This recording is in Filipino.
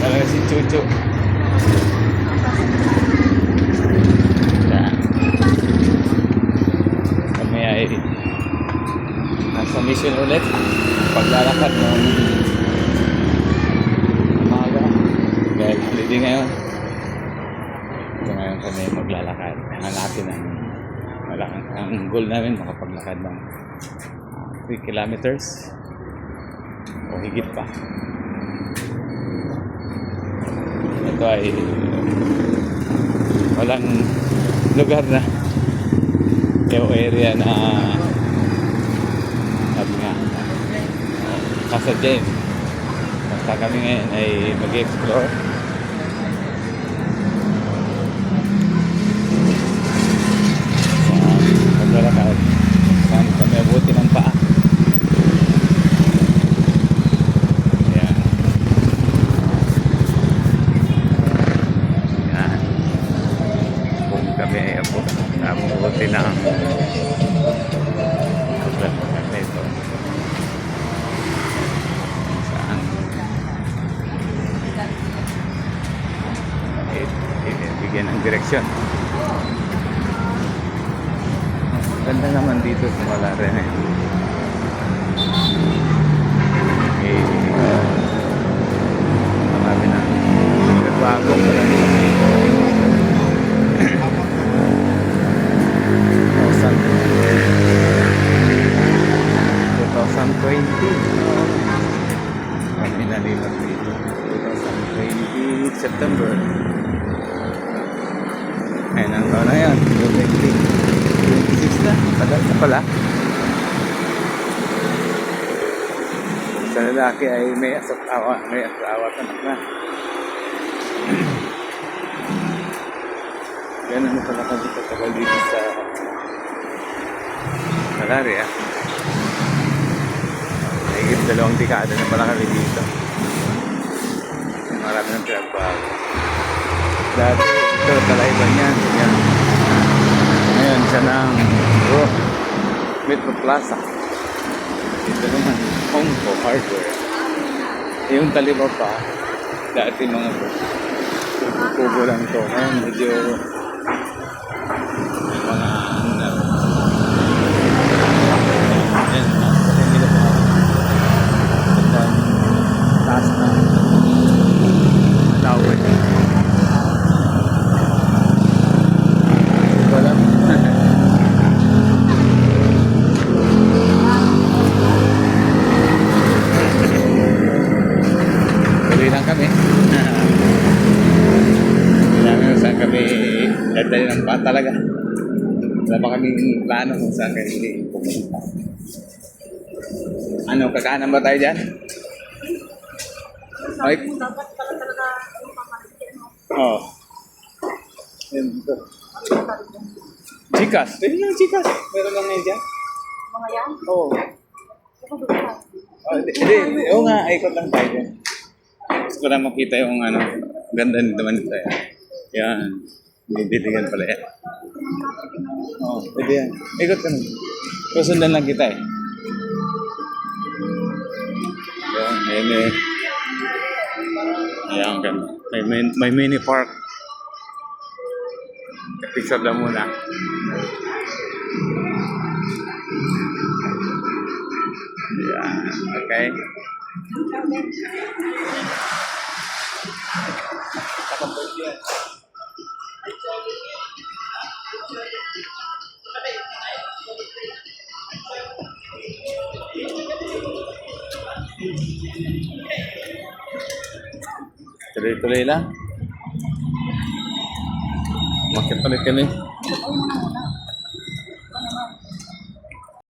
Talaga si Chucho. Yan. Kami ay nasa mission ulit. Paglalakad ng umaga. Dahil holiday ngayon. Ito ngayon kami maglalakad. Hanapin ang goal namin makapaglakad ng 3 kilometers o higit pa. Ito ay walang lugar na yung area na sabi nga kasadya. Basta kami ngayon ay mag-explore. Paglalakad saan kami abuti ng paa. Yan. Yan. Kung kami ay abuti ng paglalakad na ito. Saan? Bigyan ng direksyon. Ganda naman dito sa Malaren eh. Marami na nagbago pala nila. 2020. Kami nalimat dito. 2020 September. Ayun ang taon na yan. 26 na. Tagal na pala. Sa lalaki ay may asawa at anak na. Ganun na pala kami katagal dito sa Salaria. Higit 2 dekada na pala kami dito. Marami ng pinagbago. Dati ito talaiban yan. Yan. Ngayon siya ng Metro Plaza. Ito naman Hongko Hardware. Yung taliba pa dati mga kubo lang to. Ngayon medyo mga ano na yan, kasi nila pa taas na tower. Wala. Tuloy lang kami. Kailangan saan kami dadali ng pa talaga. Wala pa kaming plano kung saan kami pupunta. Ano, kakanan ba tayo dyan? Ay. Oo. Yan dito. Chikas. Pwede lang Chikas. Meron lang ngayon dyan. Mga yan? Oo. Hindi. Oo nga, ikot lang tayo dyan. Gusto ko lang makita yung ano, ganda naman nito. Yan. Bibiligan pala yan. Oo, pwede yan. Ikot ka naman. Kasundan lang kita eh. Yan, ayan, ganda. May mini park. Picture lang muna. Yan, okay. Tuloy-tuloy lang. Makit ulit kami.